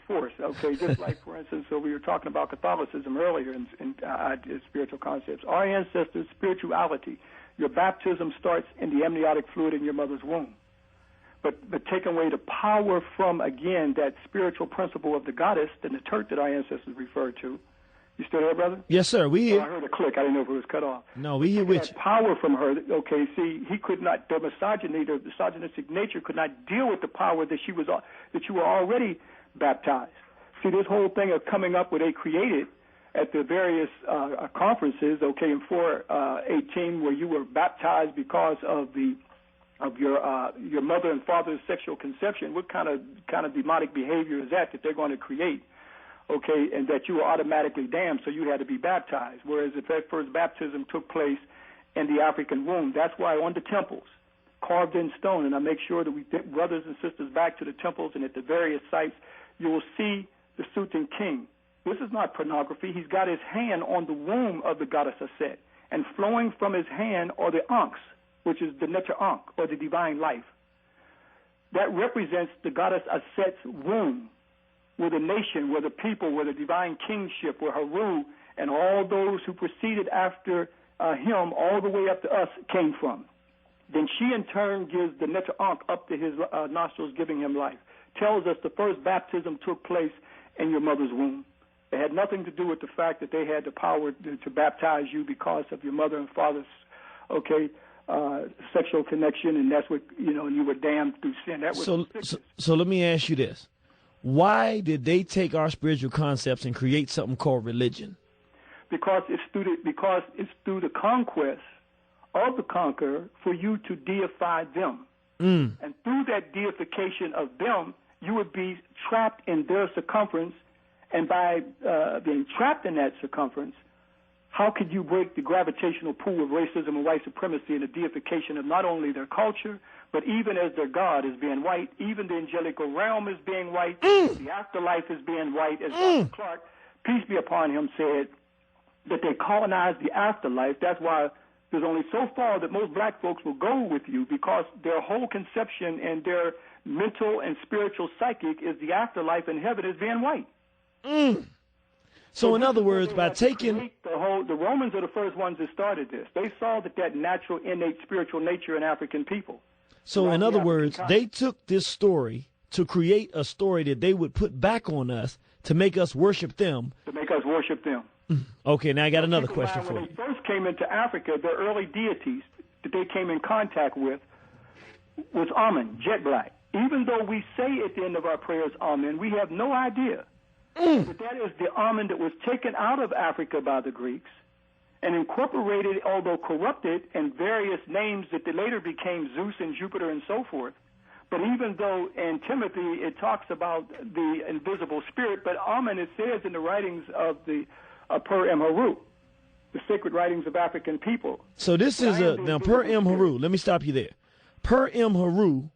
force. Okay, just like, for instance, so we were talking about Catholicism earlier in spiritual concepts. Our ancestors' spirituality, your baptism starts in the amniotic fluid in your mother's womb. But taking away the power from, again, that spiritual principle of the goddess, the Netert that our ancestors referred to. You still there, brother? Yes, sir. We hear. I heard a click. I didn't know if it was cut off. No, we hear with you. Power from her. Okay, see, he could not. The misogyny, the misogynistic nature, could not deal with the power that you were already baptized. See, this whole thing of coming up with a created at the various conferences. Okay, in 418, where you were baptized because of your mother and father's sexual conception. What kind of demonic behavior is that they're going to create? Okay, and that you were automatically damned, so you had to be baptized. Whereas if that first baptism took place in the African womb, that's why on the temples, carved in stone, and I make sure that we get brothers and sisters back to the temples and at the various sites, you will see the Sutan king. This is not pornography. He's got his hand on the womb of the goddess Aset, and flowing from his hand are the ankhs, which is the Neter Ankh, or the divine life. That represents the goddess Aset's womb, where the nation, where the people, where the divine kingship, where Haru and all those who proceeded after him all the way up to us came from. Then she in turn gives the Neter Ankh up to his nostrils, giving him life. Tells us the first baptism took place in your mother's womb. It had nothing to do with the fact that they had the power to baptize you because of your mother and father's, sexual connection, and that's what, and you were damned through sin. That was so let me ask you this. Why did they take our spiritual concepts and create something called religion? Because it's through the conquest of the conqueror for you to deify them. And through that deification of them, you would be trapped in their circumference. And by being trapped in that circumference, how could you break the gravitational pull of racism and white supremacy and the deification of not only their culture, but even as their God is being white, even the angelical realm is being white, the afterlife is being white, as Dr. Clark, peace be upon him, said that they colonized the afterlife. That's why there's only so far that most black folks will go with you, because their whole conception and their mental and spiritual psychic is the afterlife, and heaven is being white. So in other words, by taking the Romans are the first ones that started this. They saw that natural, innate spiritual nature in African people. So in other words, they took this story to create a story that they would put back on us to make us worship them. Okay, now I got another question for you. When they first came into Africa, the early deities that they came in contact with was Amen, jet black. Even though we say at the end of our prayers, Amen, we have no idea that is the Amen that was taken out of Africa by the Greeks and incorporated, although corrupted, in various names that later became Zeus and Jupiter and so forth. But even though in Timothy it talks about the invisible spirit, but Amen, it says in the writings of the Per-Em-Haru, the sacred writings of African people. So this is now Per-Em-Haru. Let me stop you there. Per-Em-Haru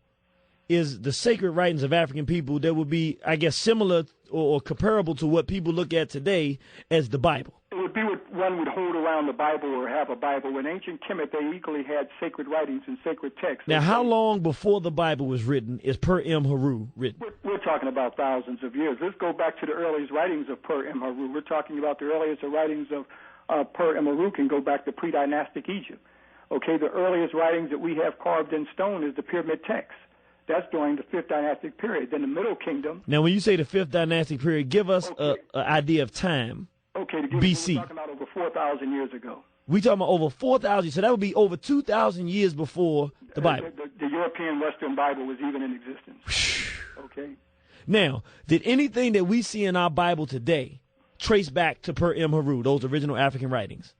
is the sacred writings of African people that would be, I guess, similar or comparable to what people look at today as the Bible. It would be what one would hold around the Bible or have a Bible. In ancient Kemet, they equally had sacred writings and sacred texts. Now, how long before the Bible was written is Per-Em-Haru written? We're talking about thousands of years. Let's go back to the earliest writings of Per-Em-Haru. We're talking about the earliest writings of Per-Em-Haru can go back to pre-dynastic Egypt. Okay, the earliest writings that we have carved in stone is the pyramid text. That's during the 5th dynastic period. Then the Middle Kingdom. Now, when you say the 5th dynastic period, give us an idea of time. Okay, to give BC. We're talking about over 4,000 years ago. We talking about over 4,000, so that would be over 2,000 years before the Bible. The European Western Bible was even in existence. Okay. Now, did anything that we see in our Bible today trace back to Per-Em-Haru, those original African writings?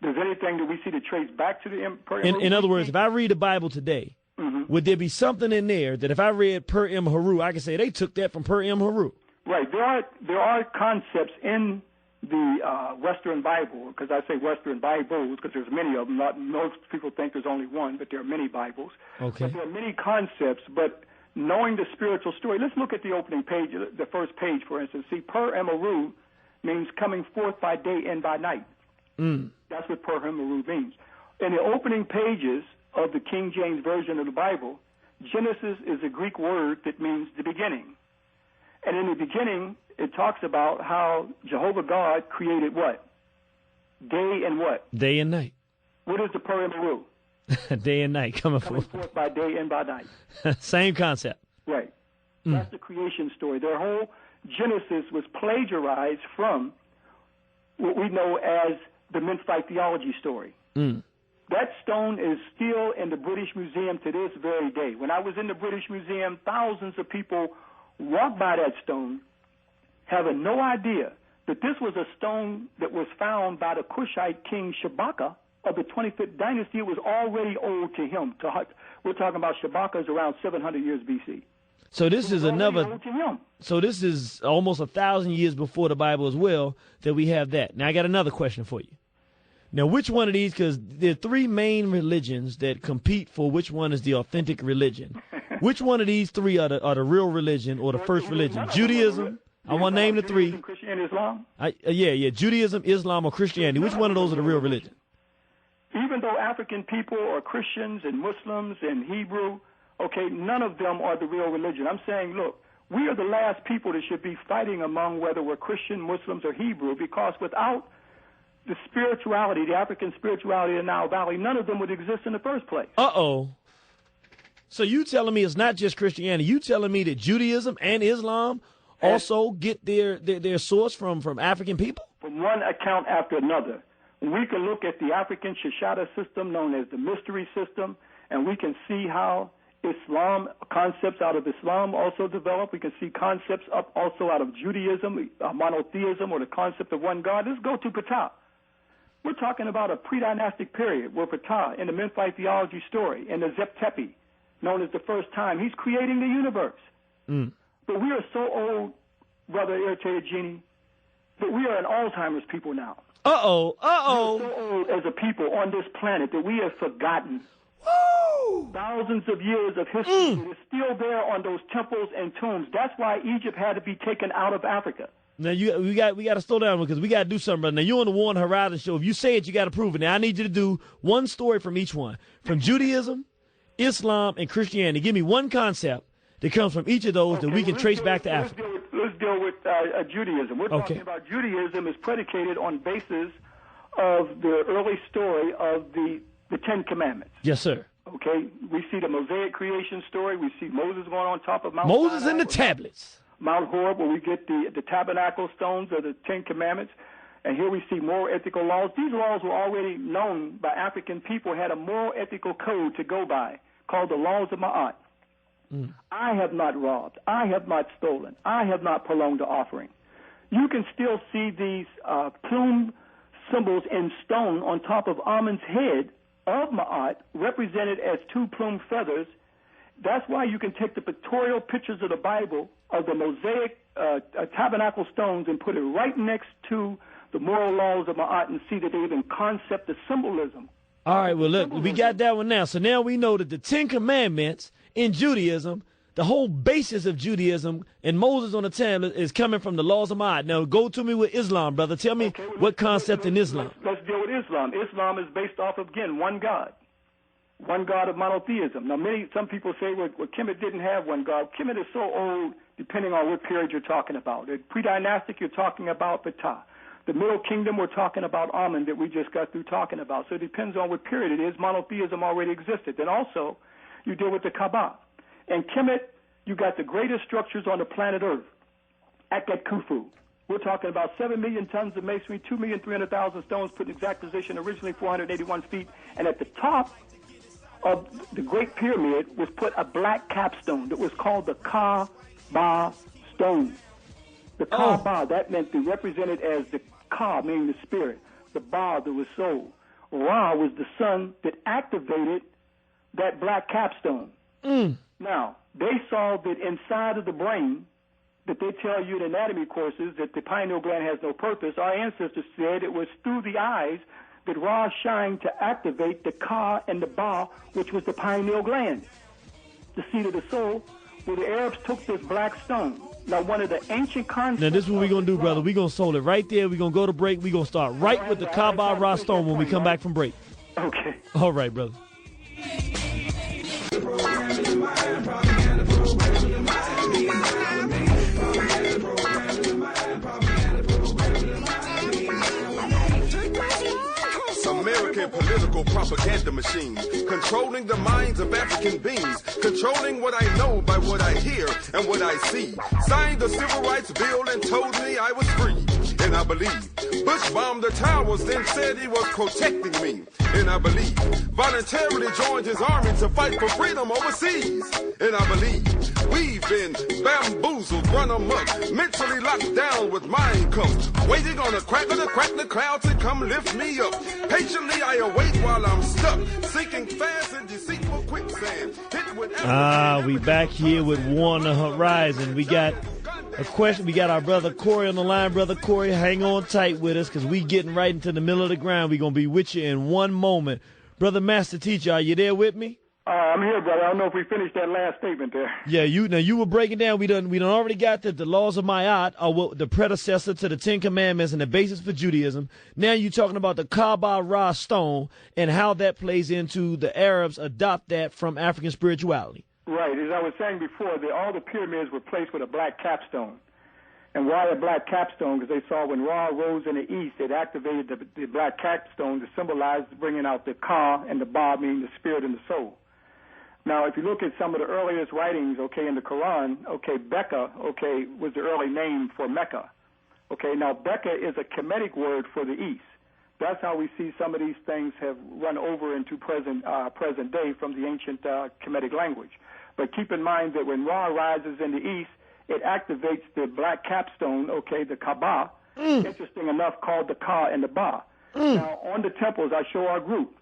Does anything that we see to trace back to the Per-Em-Haru? In other words, if I read the Bible today, would there be something in there that if I read Per-Em-Haru, I could say they took that from Per-Em-Haru? Right. There are concepts in the Western Bible, because I say Western Bibles because there's many of them. Most people think there's only one, but there are many Bibles. Okay. But there are many concepts, but knowing the spiritual story, let's look at the opening page, the first page, for instance. See, Per-Em-Haru means coming forth by day and by night. That's what Per-Em-Haru means. In the opening pages of the King James Version of the Bible, Genesis is a Greek word that means the beginning. And in the beginning, it talks about how Jehovah God created what? Day and what? Day and night. What is the Purim Aru? Day and night coming forth by day and by night. Same concept. Right. That's the creation story. Their whole Genesis was plagiarized from what we know as the Memphite theology story. That stone is still in the British Museum to this very day. When I was in the British Museum, thousands of people walked by that stone having no idea that this was a stone that was found by the Cushite king Shabaka of the 25th dynasty. It was already old to him. We're talking about Shabaka is around 700 years BC. So this is another. So this is almost 1,000 years before the Bible as well that we have that. Now I got another question for you. Now, which one of these? Because there are three main religions that compete for which one is the authentic religion. Which one of these three are the real religion or the first religion? Judaism. I want to name the three. Christianity, Islam. Yeah. Judaism, Islam, or Christianity. Which one of those are the real religion? Even though African people are Christians and Muslims and Hebrew, okay, none of them are the real religion. I'm saying, look, we are the last people that should be fighting among whether we're Christian, Muslims, or Hebrew, because without the spirituality, the African spirituality in the Nile Valley, none of them would exist in the first place. So you telling me it's not just Christianity. You telling me that Judaism and Islam also get their source from African people? From one account after another. We can look at the African Shashada system known as the mystery system, and we can see how Islam, concepts out of Islam also develop. We can see concepts up also out of Judaism, monotheism, or the concept of one God. Let's go to Ptah. We're talking about a pre-dynastic period where Ptah, in the Memphite theology story, in the Zep Tepi, known as the first time, he's creating the universe. But we are so old, Brother Irritated Genie, that we are an Alzheimer's people now. We're so old as a people on this planet that we have forgotten thousands of years of history that is still there on those temples and tombs. That's why Egypt had to be taken out of Africa. Now we got to slow down because we got to do something, brother. Now you're on the War on the Horizon show. If you say it, you got to prove it. Now I need you to do one story from each one, from Judaism, Islam, and Christianity. Give me one concept that comes from each of those that we can trace back to Africa. Let's deal with Judaism. We're talking about Judaism is predicated on basis of the early story of the Ten Commandments. Yes, sir. Okay, we see the Mosaic creation story. We see Moses going on top of Mount Moses Sinai, and the tablets. Mount Horeb, where we get the tabernacle stones of the Ten Commandments. And here we see moral ethical laws. These laws were already known by African people, had a moral ethical code to go by called the laws of Ma'at. I have not robbed. I have not stolen. I have not prolonged the offering. You can still see these plume symbols in stone on top of Amun's head of Ma'at, represented as two plumed feathers. That's why you can take the pictorial pictures of the Bible of the Mosaic tabernacle stones and put it right next to the moral laws of Ma'at and see that they even concept the symbolism. All right, well, look, we got that one now. So now we know that the Ten Commandments in Judaism, the whole basis of Judaism and Moses on the tablet is coming from the laws of Ma'at. Now go to me with Islam, brother. Tell me what concept in Islam. Let's deal with Islam. Islam is based off of, again, one God of monotheism. Now, some people say, well, Kemet didn't have one God. Kemet is so old, depending on what period you're talking about. Pre-dynastic, you're talking about Ptah. The Middle Kingdom, we're talking about Amun that we just got through talking about. So it depends on what period it is. Monotheism already existed. Then also, you deal with the Kaaba. And Kemet, you got the greatest structures on the planet Earth at that Khufu. We're talking about 7 million tons of masonry, 2,300,000 stones put in exact position, originally 481 feet. And at the top of the Great Pyramid was put a black capstone that was called the Kaaba stone. The Kaaba, that meant they represented as the Ka, meaning the spirit. The Ba, that was soul. Ra was the sun that activated that black capstone. Now, they saw that inside of the brain, that they tell you in anatomy courses that the pineal gland has no purpose. Our ancestors said it was through the eyes that Ra shined to activate the Ka and the Ba, which was the pineal gland, the seat of the soul, where the Arabs took this black stone. Now, one of the ancient concepts... Now, this is what we're going to do, brother. We're going to sold it right there. We're going to go to break. We're going to start right with the Kaaba Ra stone when we come back from break. Okay. All right, brother. Program in mind, propaganda program in mind, political propaganda machines, controlling the minds of African beings, controlling what I know by what I hear and what I see. Signed the Civil Rights Bill and told me I was free, and I believe. Bush bombed the towers, then said he was protecting me, and I believe. Voluntarily joined his army to fight for freedom overseas, and I believe. We've been bamboozled, run amok, mentally locked down with mind cuffs, waiting on a cracker to crack the clouds and come lift me up. Patiently I await while I'm stuck, sinking fast in deceitful quicksand. We back here with War on the Horizon. We got a question. We got our brother Corey on the line. Brother Corey, hang on tight with us because we getting right into the middle of the ground. We're going to be with you in one moment. Brother Master Teacher, are you there with me? I'm here, brother. I don't know if we finished that last statement there. Yeah, you were breaking down. We done already got that the laws of Ma'at are the predecessor to the Ten Commandments and the basis for Judaism. Now you're talking about the Kaaba Ra stone and how that plays into the Arabs adopt that from African spirituality. Right. As I was saying before, all the pyramids were placed with a black capstone. And why a black capstone? Because they saw when Ra rose in the east, it activated the black capstone to symbolize bringing out the Ka and the Ba, meaning the spirit and the soul. Now, if you look at some of the earliest writings, in the Quran, Becca, was the early name for Mecca. Now Becca is a Kemetic word for the east. That's how we see some of these things have run over into present day from the ancient Kemetic language. But keep in mind that when Ra rises in the east, it activates the black capstone, the Kaaba, interesting enough, called the Ka and the Ba. Now, on the temples, I show our group,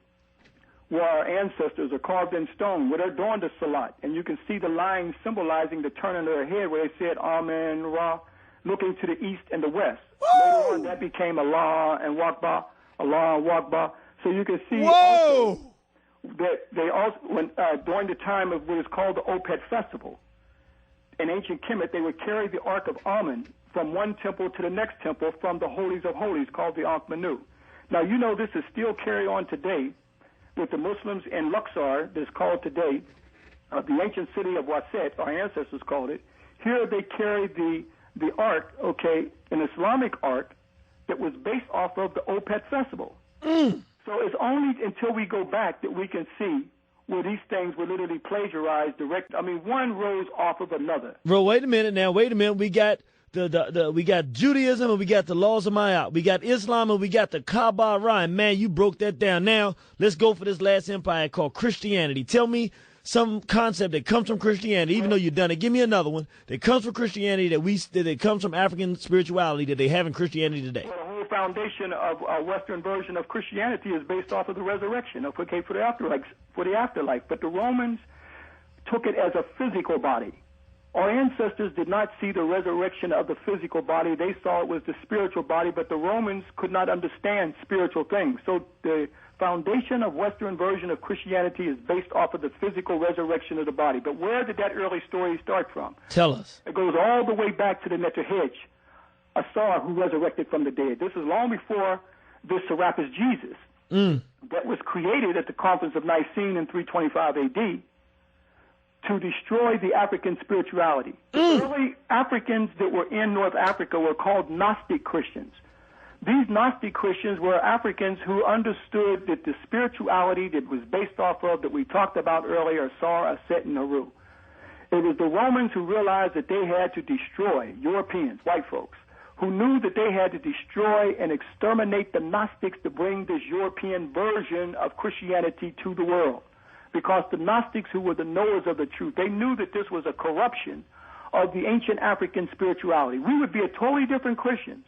where our ancestors are carved in stone, where they're doing the Salat. And you can see the lines symbolizing the turn of their head where they said Amen, Ra, looking to the east and the west. Later on, that became Allah and Wakba, Allah and Wakba. So you can see also that they also, during the time of what is called the Opet Festival, in ancient Kemet, they would carry the Ark of Amun from one temple to the next temple from the Holies of Holies called the Ankh Manu. Now, you know this is still carried on today with the Muslims in Luxor, that's called today the ancient city of Waset, our ancestors called it. Here they carry the ark, an Islamic ark that was based off of the Opet Festival. So it's only until we go back that we can see where these things were literally plagiarized one rose off of another. Bro, wait a minute. We got we got Judaism and we got the laws of Ma'at. We got Islam and we got the Kaaba Ra. And man, you broke that down. Now let's go for this last empire called Christianity. Tell me some concept that comes from Christianity, even though you've done it. Give me another one that comes from Christianity that comes from African spirituality that they have in Christianity today. Well, the whole foundation of a Western version of Christianity is based off of the resurrection, for the afterlife. But the Romans took it as a physical body. Our ancestors did not see the resurrection of the physical body. They saw it was the spiritual body, but the Romans could not understand spiritual things. So the foundation of Western version of Christianity is based off of the physical resurrection of the body. But where did that early story start from? Tell us. It goes all the way back to the Neterhej, Asar, who resurrected from the dead. This is long before this Serapis Jesus that was created at the Conference of Nicene in 325 A.D., to destroy the African spirituality. The early Africans that were in North Africa were called Gnostic Christians. These Gnostic Christians were Africans who understood that the spirituality that was based off of, that we talked about earlier, Asar, Aset, and Naru. It was the Romans who realized that they had to destroy Europeans, white folks, who knew that they had to destroy and exterminate the Gnostics to bring this European version of Christianity to the world. Because the Gnostics, who were the knowers of the truth, they knew that this was a corruption of the ancient African spirituality. We would be a totally different Christians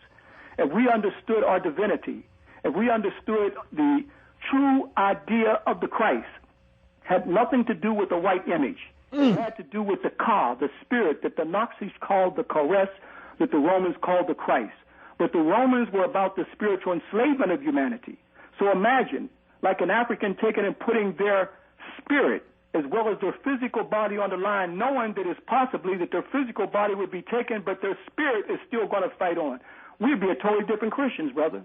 if we understood our divinity, if we understood the true idea of the Christ. Had nothing to do with the white image. It had to do with the Ka, the spirit that the Nazis called the Kores, that the Romans called the Christ. But the Romans were about the spiritual enslavement of humanity. So imagine, like an African taking and putting their spirit as well as their physical body on the line, knowing that it's possibly that their physical body would be taken, but their spirit is still going to fight on. We'd be a totally different Christians, brother.